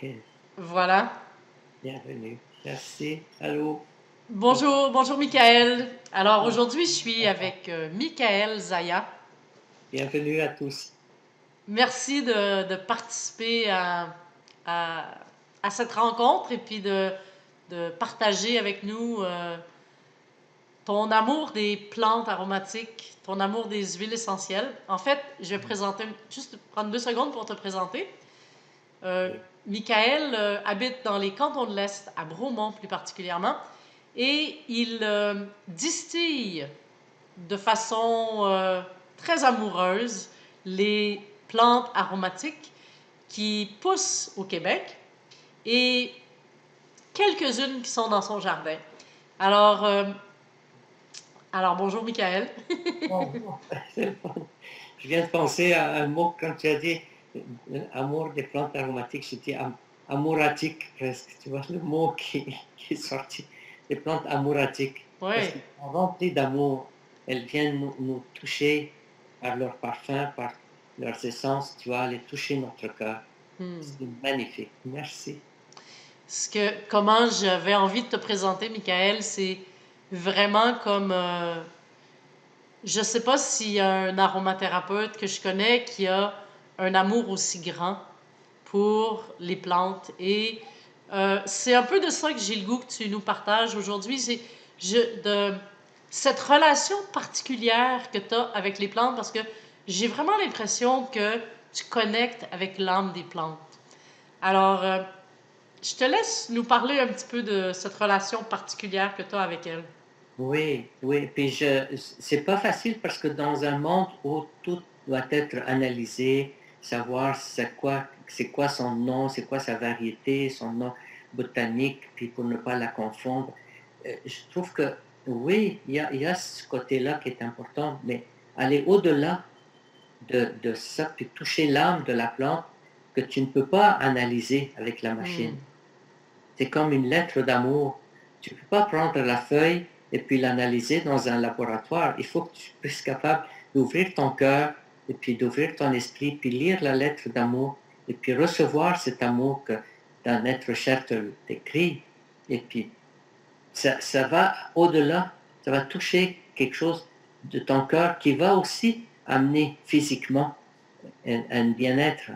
OK. Voilà. Bienvenue. Merci. Allô. Bonjour, bonjour Michael. Alors Ah, aujourd'hui, je suis avec Michael Zaya. bienvenue à tous. Merci de participer à, à cette rencontre et puis de partager avec nous ton amour des plantes aromatiques, ton amour des huiles essentielles. En fait, je vais présenter, juste prendre 2 secondes pour te présenter. Euh, Oui. Michael habite dans les cantons de l'Est, à Bromont plus particulièrement, et il distille de façon très amoureuse les plantes aromatiques qui poussent au Québec et quelques-unes qui sont dans son jardin. Alors, euh, alors bonjour Michael. Bonjour. Je viens de penser à un mot quand tu as dit amour des plantes aromatiques. Je dis amouratique presque. Tu vois le mot qui est sorti. Les plantes amouratiques. Parce Oui. qu'elles sont remplies d'amour. Elles viennent nous toucher par leur parfum, par leurs essences. Tu vois, aller toucher notre cœur. Hmm. C'est magnifique. Merci. Comment j'avais envie de te présenter, Michael, c'est vraiment comme je ne sais pas s'il y a un aromathérapeute que je connais qui a un amour aussi grand pour les plantes. Et c'est un peu de ça que j'ai le goût que tu nous partages aujourd'hui. C'est de cette relation particulière que tu as avec les plantes parce que j'ai vraiment l'impression que tu connectes avec l'âme des plantes. Alors, je te laisse nous parler un petit peu de cette relation particulière que tu as avec elles. Oui, oui, puis c'est pas facile parce que dans un monde où tout doit être analysé, savoir c'est quoi son nom, c'est quoi sa variété, son nom botanique, puis pour ne pas la confondre, je trouve que oui, il y a ce côté-là qui est important, mais aller au-delà de ça, puis toucher l'âme de la plante que tu ne peux pas analyser avec la Hmm. machine. C'est comme une lettre d'amour. Tu ne peux pas prendre la feuille et puis l'analyser dans un laboratoire. Il faut que tu sois capable d'ouvrir ton cœur et puis d'ouvrir ton esprit, puis lire la lettre d'amour et puis recevoir cet amour que d'un être cher t'écrit. Et puis ça va au-delà, ça va toucher quelque chose de ton cœur qui va aussi amener physiquement un bien-être.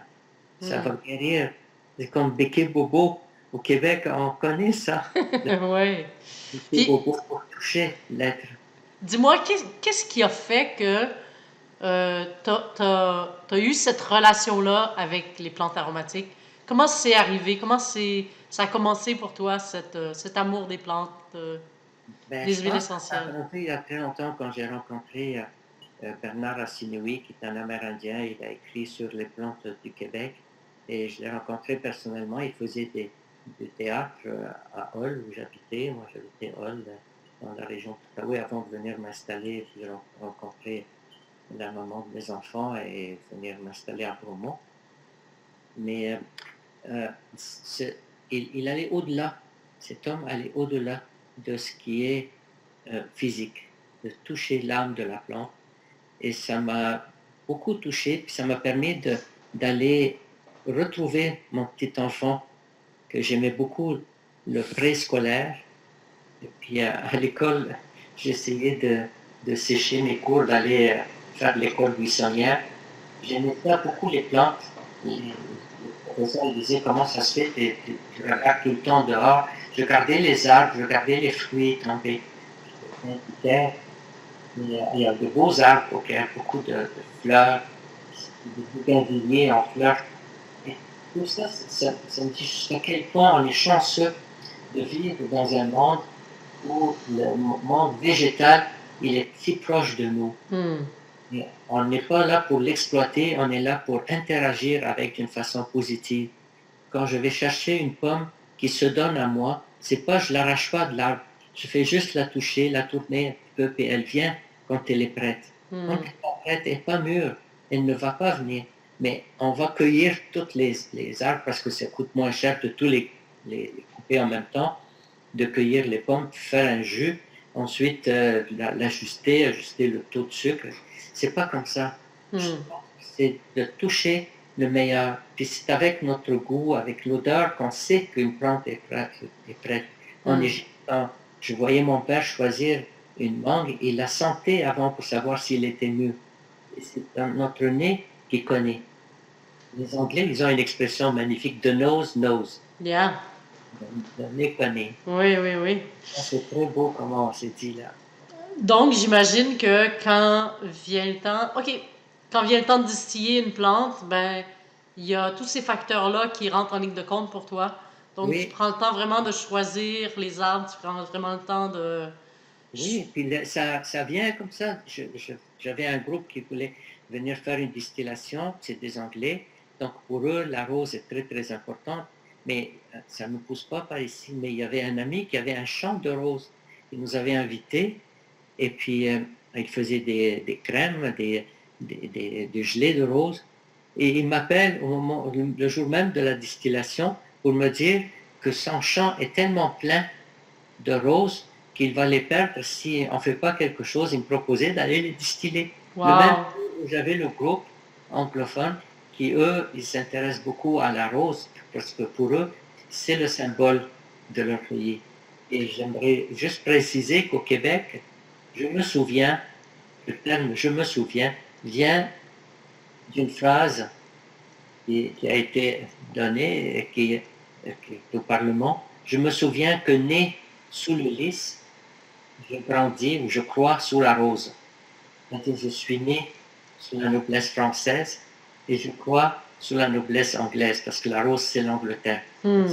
Ça Hmm. va guérir. C'est comme Béquet Bobo. Au Québec, on connaît ça. Le Oui. Béquet Puis, Bobo pour toucher l'être. dis-moi, qu'est-ce qui a fait que tu as eu cette relation-là avec les plantes aromatiques? Comment c'est arrivé? Ça a commencé pour toi, cet amour des plantes, Ben, des je huiles pense que ça a essentielles? commencé il y a très longtemps quand j'ai rencontré Bernard Assiniwi, qui est un Amérindien. Il a écrit sur les plantes du Québec. Et je l'ai rencontré personnellement. Il faisait du théâtre à Hull, où j'habitais. Moi, j'habitais Hull, dans la région d'Outaouais, avant de venir m'installer. J'ai rencontré la maman de mes enfants et venir m'installer à Bromont. Mais il allait au-delà, cet homme allait au-delà de ce qui est physique, de toucher l'âme de la plante. Et ça m'a beaucoup touché, puis ça m'a permis d'aller retrouver mon petit enfant que j'aimais beaucoup, le préscolaire. Et puis à l'école, j'essayais de sécher mes cours, d'aller faire l'école buissonnière. J'aimais pas beaucoup les plantes. Les professeurs disaient comment ça se fait, tu regardes tout le temps dehors. Je regardais les arbres, je regardais les fruits tombés. J'étais plein de terre. Il y a de beaux arbres au Caire, beaucoup de fleurs, des bougainvilliers en fleurs. Et tout ça, ça me dit jusqu'à quel point on est chanceux de vivre dans un monde où le monde végétal, il est si proche de nous. Hmm. Et on n'est pas là pour l'exploiter, on est là pour interagir avec d'une façon positive. Quand je vais chercher une pomme qui se donne à moi, c'est pas, je l'arrache pas de l'arbre. Je fais juste la toucher, la tourner un petit peu, puis elle vient quand elle est prête. Quand elle Hmm. n'est pas prête, elle n'est pas mûre, elle ne va pas venir. Mais on va cueillir toutes les arbres parce que ça coûte moins cher de tous les couper en même temps, de cueillir les pommes, faire un jus, ensuite l'ajuster, ajuster le taux de sucre. C'est pas comme ça. Hmm. C'est de toucher le meilleur. Puis c'est avec notre goût, avec l'odeur qu'on sait qu'une plante est prête. En Hmm. Égypte, quand je voyais mon père choisir une mangue, il la sentait avant pour savoir s'il était mûr. Et c'est dans notre nez qui connaît. Les Anglais, ils ont une expression magnifique, the nose knows. Yeah. Le nez connaît. Oui, oui, oui. C'est très beau comment on s'est dit là. Donc, j'imagine que quand vient le temps, OK, quand vient le temps de distiller une plante, ben, il y a tous ces facteurs-là qui rentrent en ligne de compte pour toi. Donc, tu Oui, prends le temps vraiment de choisir les arbres, tu prends vraiment le temps de... oui, puis ça vient comme ça. J'avais un groupe qui voulait venir faire une distillation, c'est des Anglais. Donc pour eux, la rose est très très importante, mais ça ne pousse pas par ici. Mais il y avait un ami qui avait un champ de roses. Il nous avait invités et puis il faisait des crèmes, des gelées de roses. Et il m'appelle le jour même de la distillation pour me dire que son champ est tellement plein de roses qu'il va les perdre si on ne fait pas quelque chose. Il me proposait d'aller les distiller. Le même Wow! jour où j'avais le groupe anglophone qui, eux, ils s'intéressent beaucoup à la rose parce que pour eux, c'est le symbole de leur pays. Et j'aimerais juste préciser qu'au Québec, je me souviens, le terme je me souviens vient d'une phrase qui a été donnée et qui est au Parlement. Je me souviens que né sous le lys, je grandis ou je crois sous la rose. Je suis né sous la noblesse française et je crois sous la noblesse anglaise parce que la rose c'est l'Angleterre. Hmm.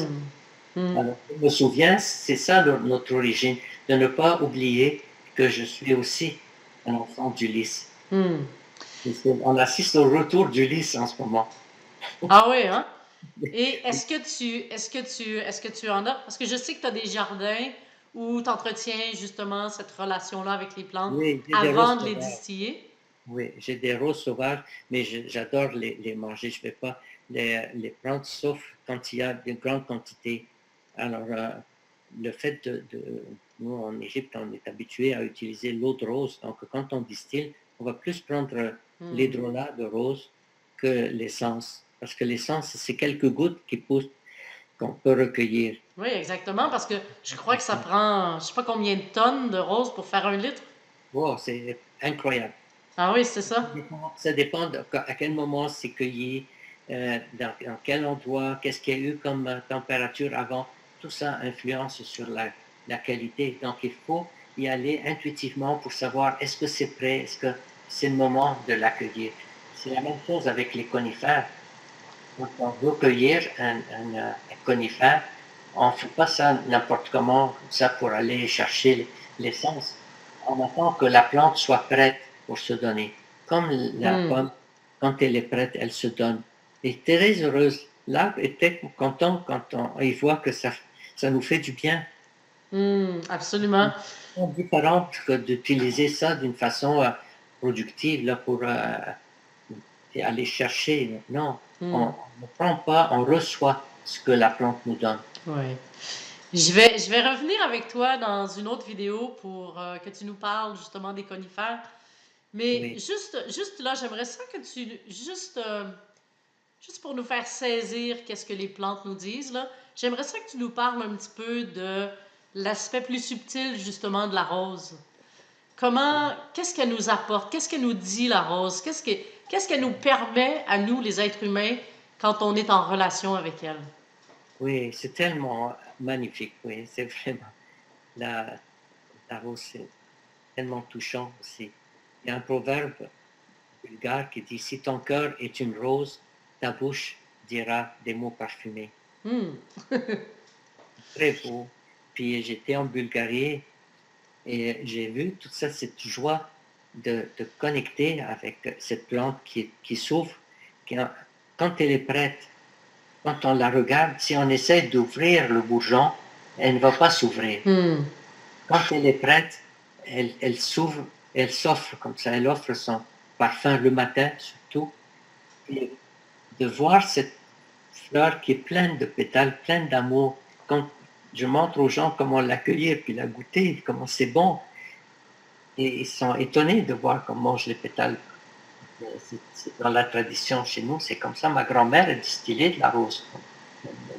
Hmm. Alors, je me souviens, c'est ça notre origine, de ne pas oublier que je suis aussi un enfant du lys. Hmm. On assiste au retour du lys en ce moment. Ah oui, hein? Et est-ce que tu en as? Parce que je sais que tu as des jardins où tu entretiens justement cette relation-là avec les plantes Oui, j'ai des avant roses de les sauvages. distiller. Oui, j'ai des roses sauvages, mais j'adore les manger. Je ne vais pas les prendre sauf quand il y a une grande quantité. Alors, le fait nous en Égypte, on est habitué à utiliser l'eau de rose. Donc, quand on distille, on va plus prendre Hmm. l'hydrolat de rose que l'essence. Parce que l'essence, c'est quelques gouttes qui poussent, qu'on peut recueillir. Oui, exactement, parce que je crois que ça prend, je sais pas combien de tonnes de roses pour faire un litre. Wow, c'est incroyable. Ah oui, c'est ça. Ça dépend à quel moment c'est cueilli, dans quel endroit, qu'est-ce qu'il y a eu comme température avant. Tout ça influence sur la qualité. Donc, il faut y aller intuitivement pour savoir est-ce que c'est prêt, est-ce que c'est le moment de l'accueillir. C'est la même chose avec les conifères. Quand on veut cueillir un conifère, on ne fait pas ça n'importe comment, ça pour aller chercher l'essence. On attend que la plante soit prête pour se donner. Comme la Hmm. pomme, quand elle est prête, elle se donne. Et très heureuse. L'arbre était content quand il voit que ça nous fait du bien. Hmm, absolument. C'est différent que d'utiliser ça d'une façon productive là, pour aller chercher. Non, Hmm. on ne prend pas, on reçoit ce que la plante nous donne. Ouais. Je vais revenir avec toi dans une autre vidéo pour que tu nous parles justement des conifères. Mais Oui, juste là, j'aimerais ça que juste pour nous faire saisir qu'est-ce que les plantes nous disent, là, j'aimerais ça que tu nous parles un petit peu de l'aspect plus subtil justement de la rose. Qu'est-ce qu'elle nous apporte? Qu'est-ce qu'elle nous dit, la rose? Qu'est-ce qu'elle nous permet à nous, les êtres humains, quand on est en relation avec elle? oui, c'est tellement magnifique. Oui, c'est vraiment la, la rose, c'est tellement touchant aussi. Il y a un proverbe bulgare qui dit si ton cœur est une rose, ta bouche dira des mots parfumés. Hmm. Très beau. Puis j'étais en Bulgarie et j'ai vu toute ça, cette joie de connecter avec cette plante qui s'ouvre, qui, quand elle est prête, quand on la regarde, si on essaie d'ouvrir le bourgeon, elle ne va pas s'ouvrir. Hmm. Quand elle est prête, elle s'ouvre, elle s'offre comme ça, elle offre son parfum le matin surtout. Et de voir cette fleur qui est pleine de pétales, pleine d'amour, quand je montre aux gens comment l'accueillir, puis la goûter, comment c'est bon, et ils sont étonnés de voir comment mange les pétales. Dans la tradition chez nous, c'est comme ça. Ma grand-mère, elle distillait de la rose.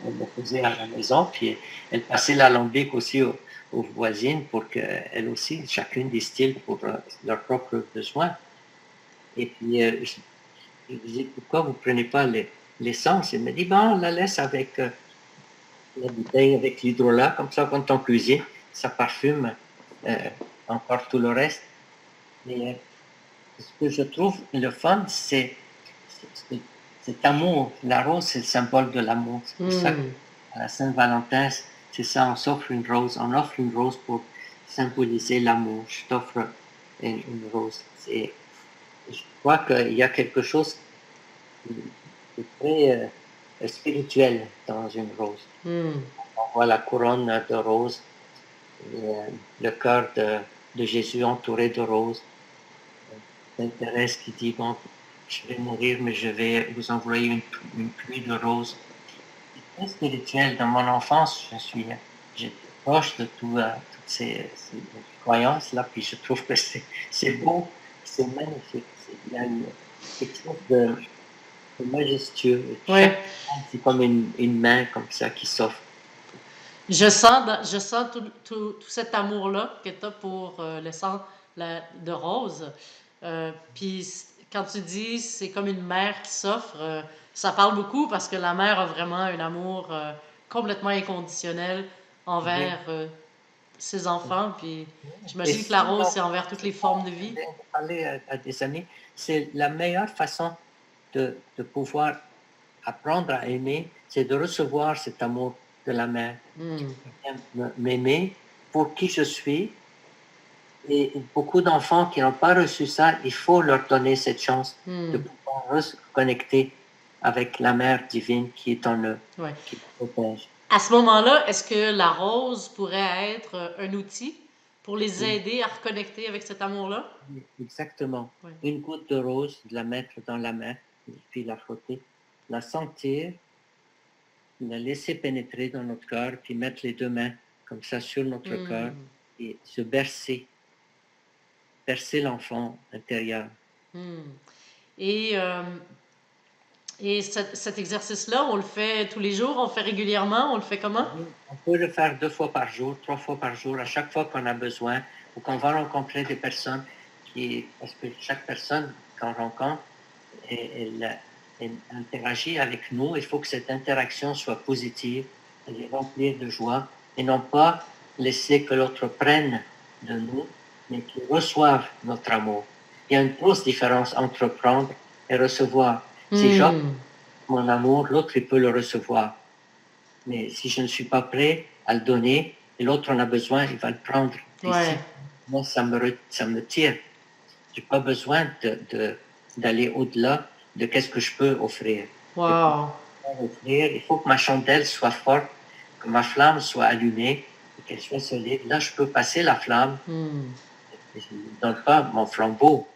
Elle le faisait à la maison, puis elle passait l'alambic aussi aux voisines pour qu'elles aussi, chacune distille pour leurs propres besoins. Et puis, je lui disais, pourquoi vous ne prenez pas l'essence? Elle me dit, ben, on la laisse avec la bouteille, avec l'hydrolat, comme ça, quand on cuisine, ça parfume encore tout le reste. Mais ce que je trouve le fun, c'est cet amour. La rose, c'est le symbole de l'amour. C'est pour ça qu'à la Saint-Valentin, c'est ça, on s'offre une rose. On offre une rose pour symboliser l'amour. Je t'offre une rose. Je crois qu'il y a quelque chose de très spirituel dans une rose. On voit la couronne de roses, le cœur de Jésus entouré de roses. Sainte Thérèse qui dit, bon, je vais mourir, mais je vais vous envoyer une pluie de roses. C'est très spirituel. Dans mon enfance, j'étais proche de toutes ces croyances-là, puis je trouve que c'est beau, c'est magnifique. Il y a quelque chose de majestueux. Oui. C'est comme une main comme ça qui s'offre. Je sens tout cet amour-là que tu as pour l'essence de rose. Puis quand tu dis c'est comme une mère qui s'offre, ça parle beaucoup parce que la mère a vraiment un amour complètement inconditionnel envers ses enfants. Puis j'imagine que la rose, c'est envers toutes les formes de vie. Parler à des amis, c'est la meilleure façon de pouvoir apprendre à aimer, c'est de recevoir cet amour de la mère. M'aimer pour qui je suis. Et beaucoup d'enfants qui n'ont pas reçu ça, il faut leur donner cette chance de pouvoir se connecter avec la mère divine qui est en eux, qui les protège. À ce moment-là, est-ce que la rose pourrait être un outil pour les aider à reconnecter avec cet amour-là? Exactement. Une goutte de rose, de la mettre dans la main, puis la frotter, la sentir, la laisser pénétrer dans notre cœur, puis mettre les deux mains comme ça sur notre cœur et se bercer l'enfant intérieur. Et cet exercice-là, on le fait tous les jours, on le fait régulièrement, on le fait comment? On peut le faire 2 fois par jour, 3 fois par jour, à chaque fois qu'on a besoin, ou qu'on va rencontrer des personnes parce que chaque personne qu'on rencontre, elle interagit avec nous. Il faut que cette interaction soit positive, les remplir de joie, et non pas laisser que l'autre prenne de nous, mais qu'il reçoive notre amour. Il y a une grosse différence entre prendre et recevoir. Si j'offre mon amour, l'autre, il peut le recevoir. Mais si je ne suis pas prêt à le donner, et l'autre en a besoin, il va le prendre. Moi, ça me tire. Je n'ai pas besoin d'aller au-delà de qu'est-ce que je peux offrir. Il faut que ma chandelle soit forte, que ma flamme soit allumée, qu'elle soit solide. Là, je peux passer la flamme. Je ne donne pas mon flambeau.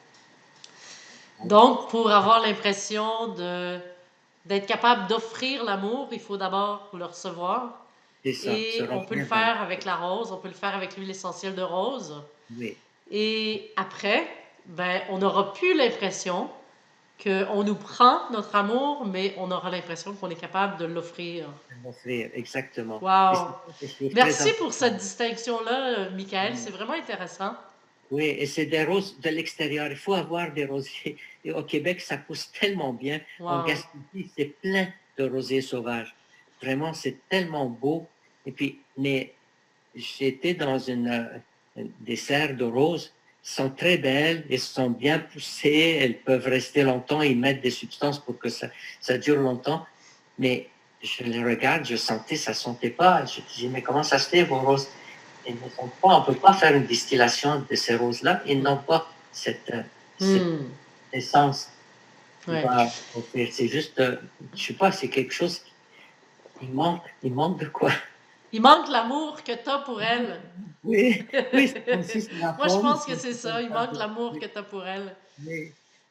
Donc, pour avoir l'impression d'être capable d'offrir l'amour, il faut d'abord le recevoir. C'est ça, et on peut le faire avec la rose, on peut le faire avec l'huile essentielle de rose. Oui. Et après, ben, on n'aura plus l'impression qu'on nous prend notre amour, mais on aura l'impression qu'on est capable de l'offrir. L'offrir, exactement. Wow! Merci pour cette distinction-là, Michael. C'est vraiment intéressant. Oui, et c'est des roses de l'extérieur. Il faut avoir des rosiers. Et au Québec, ça pousse tellement bien. En Gaspésie, c'est plein de rosiers sauvages. Vraiment, c'est tellement beau. Et puis, mais j'étais dans des serres de roses. Elles sont très belles, elles sont bien poussées, elles peuvent rester longtemps, ils mettent des substances pour que ça dure longtemps. Mais je les regarde, je sentais, ça ne sentait pas. Je disais, mais comment ça se fait, vos roses? Ils ne sont pas, on ne peut pas faire une distillation de ces roses-là. Ils n'ont pas cette essence. C'est juste, je ne sais pas, c'est quelque chose. Il manque de quoi? Il manque l'amour que tu as pour elle. Oui, oui. Moi, je pense que c'est ça. Il manque l'amour que tu as pour elle.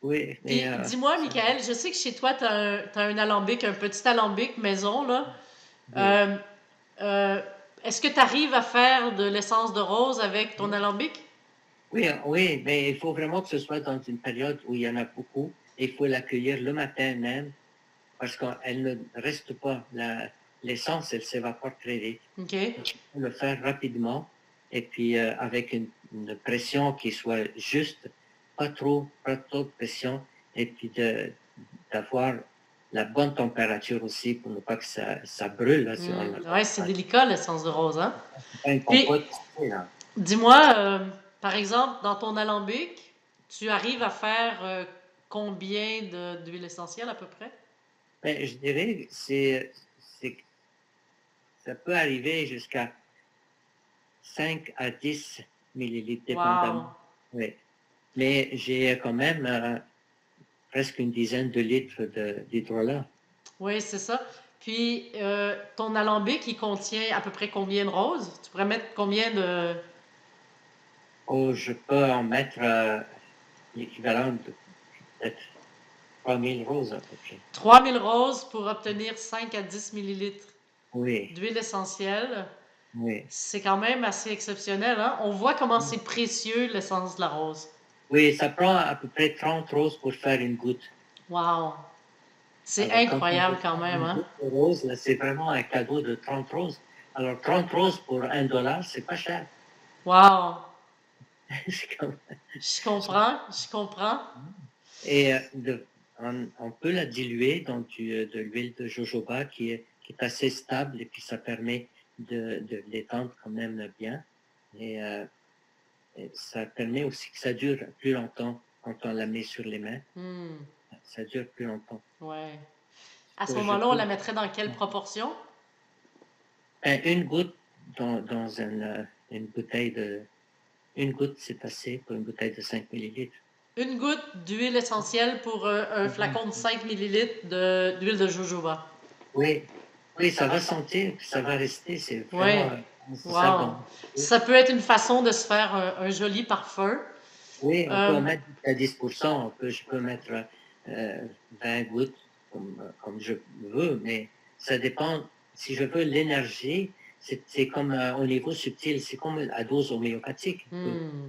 Oui. Puis, dis-moi, Michael, je sais que chez toi, tu as un alambic, un petit alambic maison, là. Est-ce que tu arrives à faire de l'essence de rose avec ton alambic? Oui, oui, mais il faut vraiment que ce soit dans une période où il y en a beaucoup et il faut l'accueillir le matin même parce qu'elle ne reste pas. L'essence, elle s'évapore très vite. OK. Donc, il faut le faire rapidement et puis avec une pression qui soit juste, pas trop de pression et puis d'avoir la bonne température aussi pour ne pas que ça brûle. Là, si on Ouais, c'est délicat l'essence de rose, hein? c'est pas une Puis, compote, là. dis-moi, par exemple, dans ton alambic, tu arrives à faire combien d'huile essentielle à peu près? Ben, je dirais que ça peut arriver jusqu'à 5 à 10 millilitres, dépendamment. Wow! Oui. Mais j'ai quand même presque une dizaine de litres d'hydrolat. Oui, c'est ça. Puis, ton alambic, il contient à peu près combien de roses? Tu pourrais mettre combien de... Oh, je peux en mettre l'équivalent de peut-être 3000 roses à peu près. 3000 roses pour obtenir 5 à 10 millilitres Oui, d'huile essentielle. oui. C'est quand même assez exceptionnel, hein? On voit comment c'est précieux l'essence de la rose. Oui, ça prend à peu près 30 roses pour faire une goutte. Wow! C'est Alors, quand on incroyable veut quand faire même, une hein? goutte de rose, là, c'est vraiment un cadeau de 30 roses. Alors, 30 roses pour 1 dollar, c'est pas cher. Wow! C'est comme- Je comprends, je comprends. Et on peut la diluer dans de l'huile de jojoba qui est assez stable et puis ça permet de l'étendre quand même bien. Et, et ça permet aussi que ça dure plus longtemps quand on la met sur les mains. Hmm, Ça dure plus longtemps. ouais. À ce Je moment-là, on peux, la mettrait dans quelle proportion? une goutte dans une bouteille une goutte, c'est assez pour une bouteille de 5 millilitres. Une goutte d'huile essentielle pour un flacon de 5 millilitres d'huile de jojoba. Oui, oui, ça va sentir, puis ça va rester. C'est vraiment Ouais. nécessaire Wow. dans. Ça peut être une façon de se faire un joli parfum. Oui, on peut Euh, en mettre jusqu'à 10%. Je peux mettre 20 gouttes comme je veux, mais ça dépend. Si je veux l'énergie, c'est comme au niveau subtil, c'est comme à dose homéopathique. hmm.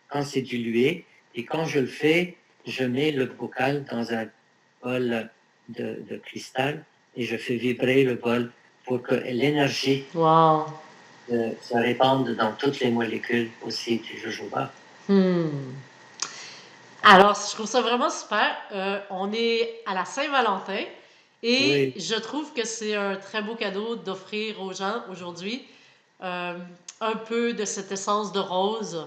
Quand c'est dilué, et quand je le fais, je mets le bocal dans un bol de cristal et je fais vibrer le bol pour que l'énergie Wow. se répande dans toutes les molécules aussi du jojoba. Hmm. Alors, je trouve ça vraiment super. On est à la Saint-Valentin et Oui, je trouve que c'est un très beau cadeau d'offrir aux gens aujourd'hui euh, un peu de cette essence de rose.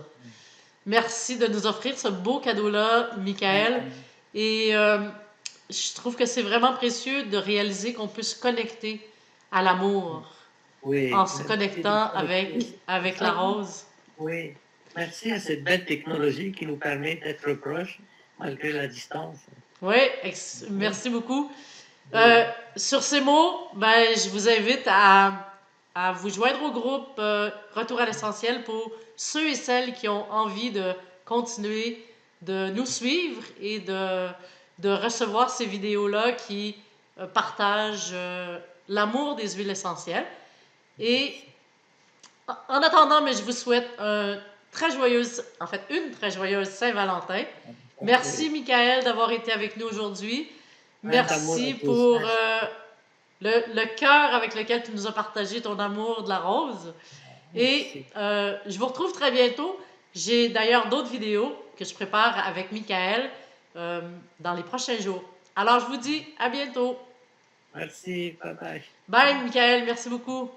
Merci de nous offrir ce beau cadeau-là, Michael. Et je trouve que c'est vraiment précieux de réaliser qu'on peut se connecter à l'amour en oui, se merci de connectant connecter. C'est avec la ça, rose. oui. Merci à cette belle technologie qui nous permet d'être proches malgré la distance. Oui, Oui, merci beaucoup. oui, Sur ces mots, ben, je vous invite à vous joindre au groupe Retour à l'essentiel pour ceux et celles qui ont envie de continuer de nous suivre et de recevoir ces vidéos-là qui partagent l'amour des huiles essentielles. Et en attendant, mais je vous souhaite une très joyeuse Saint-Valentin. Merci, oui. Michael, d'avoir été avec nous aujourd'hui. Plein d'amour à Merci tous. pour Merci. le cœur avec lequel tu nous as partagé ton amour de la rose. Et Merci. je vous retrouve très bientôt. J'ai d'ailleurs d'autres vidéos que je prépare avec Michael euh, dans les prochains jours. Alors, je vous dis à bientôt. Merci. Bye bye. Bye, Michael. Merci beaucoup.